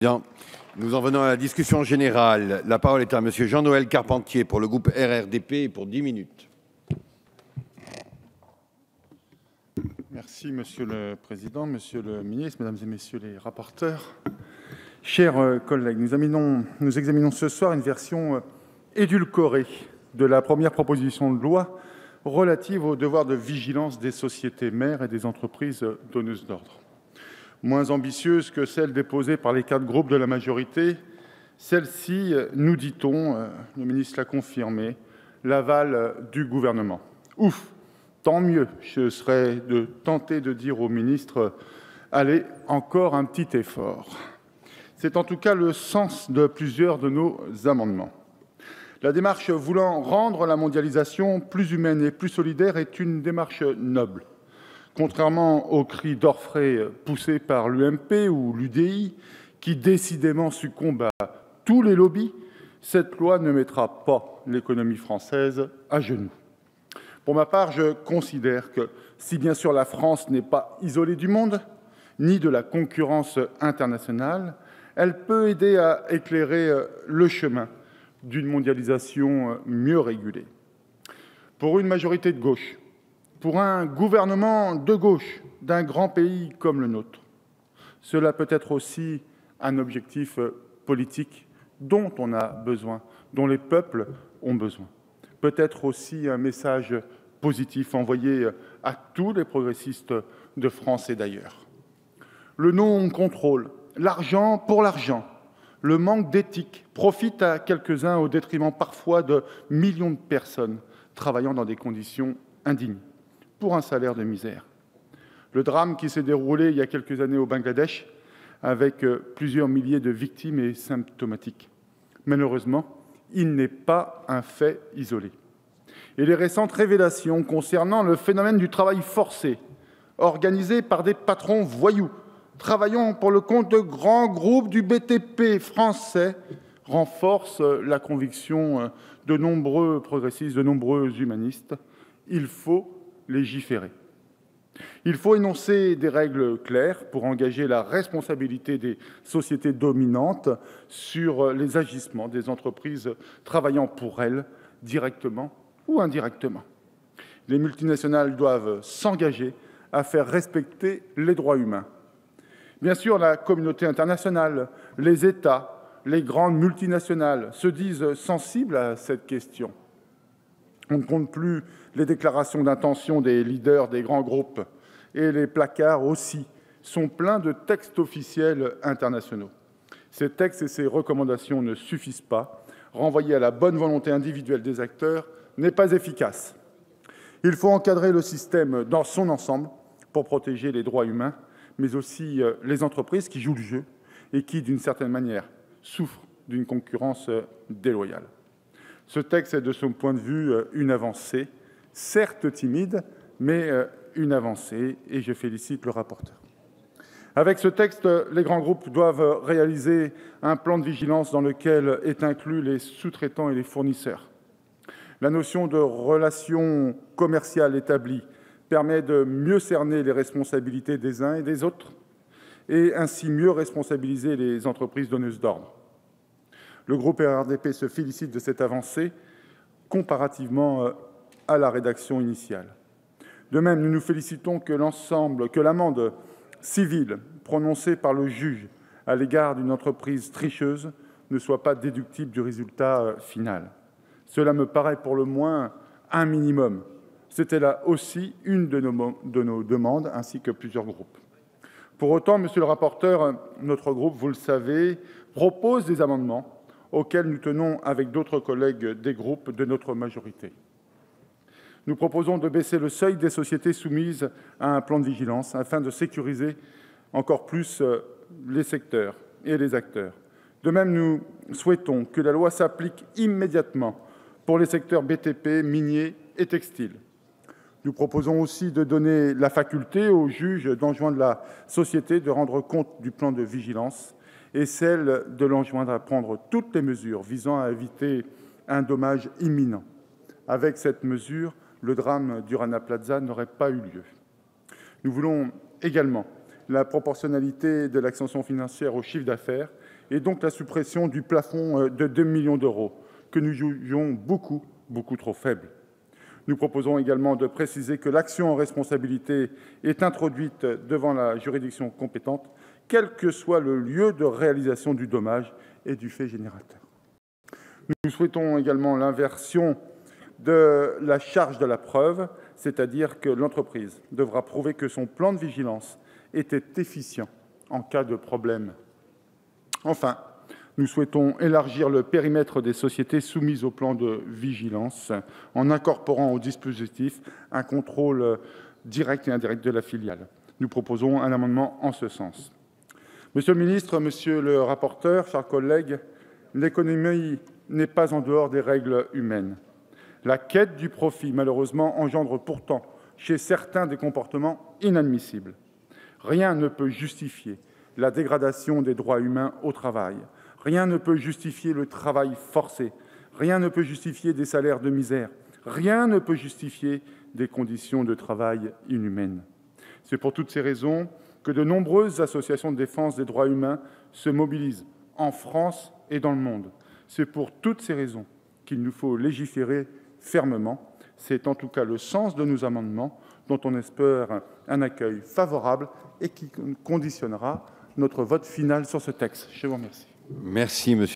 Bien. Nous en venons à la discussion générale. La parole est à Monsieur Jean-Noël Carpentier pour le groupe RRDP pour 10 minutes. Merci Monsieur le Président, Monsieur le Ministre, Mesdames et Messieurs les rapporteurs. Chers collègues, nous examinons ce soir une version édulcorée de la première proposition de loi relative au devoir de vigilance des sociétés mères et des entreprises donneuses d'ordre. Moins ambitieuse que celle déposée par les 4 groupes de la majorité, celle-ci, nous dit-on, le ministre l'a confirmé, l'aval du gouvernement. Ouf, tant mieux, je serais tenté de dire au ministre « Allez, encore un petit effort ». C'est en tout cas le sens de plusieurs de nos amendements. La démarche voulant rendre la mondialisation plus humaine et plus solidaire est une démarche noble. Contrairement aux cris d'orfraie poussés par l'UMP ou l'UDI, qui décidément succombent à tous les lobbies, cette loi ne mettra pas l'économie française à genoux. Pour ma part, je considère que, si bien sûr la France n'est pas isolée du monde, ni de la concurrence internationale, elle peut aider à éclairer le chemin d'une mondialisation mieux régulée. Pour une majorité de gauche, pour un gouvernement de gauche d'un grand pays comme le nôtre, cela peut être aussi un objectif politique dont on a besoin, dont les peuples ont besoin. Peut-être aussi un message positif envoyé à tous les progressistes de France et d'ailleurs. Le non-contrôle, l'argent pour l'argent, le manque d'éthique profite à quelques-uns au détriment parfois de millions de personnes travaillant dans des conditions indignes, pour un salaire de misère. Le drame qui s'est déroulé il y a quelques années au Bangladesh, avec plusieurs milliers de victimes, est symptomatique. Malheureusement, il n'est pas un fait isolé. Et les récentes révélations concernant le phénomène du travail forcé, organisé par des patrons voyous, travaillant pour le compte de grands groupes du BTP français, renforcent la conviction de nombreux progressistes, de nombreux humanistes. Il faut légiférer. Il faut énoncer des règles claires pour engager la responsabilité des sociétés dominantes sur les agissements des entreprises travaillant pour elles, directement ou indirectement. Les multinationales doivent s'engager à faire respecter les droits humains. Bien sûr, la communauté internationale, les États, les grandes multinationales se disent sensibles à cette question. On ne compte plus les déclarations d'intention des leaders des grands groupes et les placards aussi sont pleins de textes officiels internationaux. Ces textes et ces recommandations ne suffisent pas. Renvoyer à la bonne volonté individuelle des acteurs n'est pas efficace. Il faut encadrer le système dans son ensemble pour protéger les droits humains, mais aussi les entreprises qui jouent le jeu et qui, d'une certaine manière, souffrent d'une concurrence déloyale. Ce texte est, de son point de vue, une avancée, certes timide, mais une avancée, et je félicite le rapporteur. Avec ce texte, les grands groupes doivent réaliser un plan de vigilance dans lequel est inclus les sous-traitants et les fournisseurs. La notion de relation commerciale établie permet de mieux cerner les responsabilités des uns et des autres, et ainsi mieux responsabiliser les entreprises donneuses d'ordre. Le groupe RRDP se félicite de cette avancée comparativement à la rédaction initiale. De même, nous nous félicitons que l'amende civile prononcée par le juge à l'égard d'une entreprise tricheuse ne soit pas déductible du résultat final. Cela me paraît pour le moins un minimum. C'était là aussi une de nos demandes, ainsi que plusieurs groupes. Pour autant, monsieur le rapporteur, notre groupe, vous le savez, propose des amendements auxquels nous tenons avec d'autres collègues des groupes de notre majorité. Nous proposons de baisser le seuil des sociétés soumises à un plan de vigilance afin de sécuriser encore plus les secteurs et les acteurs. De même, nous souhaitons que la loi s'applique immédiatement pour les secteurs BTP, miniers et textiles. Nous proposons aussi de donner la faculté au juge d'enjoindre la société de rendre compte du plan de vigilance et celle de l'enjoindre à prendre toutes les mesures visant à éviter un dommage imminent. Avec cette mesure, le drame du Rana Plaza n'aurait pas eu lieu. Nous voulons également la proportionnalité de l'extension financière au chiffre d'affaires et donc la suppression du plafond de 2 millions d'euros, que nous jugeons beaucoup trop faible. Nous proposons également de préciser que l'action en responsabilité est introduite devant la juridiction compétente, quel que soit le lieu de réalisation du dommage et du fait générateur. Nous souhaitons également l'inversion de la charge de la preuve, c'est-à-dire que l'entreprise devra prouver que son plan de vigilance était efficient en cas de problème. Enfin, nous souhaitons élargir le périmètre des sociétés soumises au plan de vigilance en incorporant au dispositif un contrôle direct et indirect de la filiale. Nous proposons un amendement en ce sens. Monsieur le ministre, monsieur le rapporteur, chers collègues, l'économie n'est pas en dehors des règles humaines. La quête du profit, malheureusement, engendre pourtant chez certains des comportements inadmissibles. Rien ne peut justifier la dégradation des droits humains au travail. Rien ne peut justifier le travail forcé. Rien ne peut justifier des salaires de misère. Rien ne peut justifier des conditions de travail inhumaines. C'est pour toutes ces raisons que de nombreuses associations de défense des droits humains se mobilisent en France et dans le monde. C'est pour toutes ces raisons qu'il nous faut légiférer fermement. C'est en tout cas le sens de nos amendements, dont on espère un accueil favorable et qui conditionnera notre vote final sur ce texte. Je vous remercie. Merci, monsieur.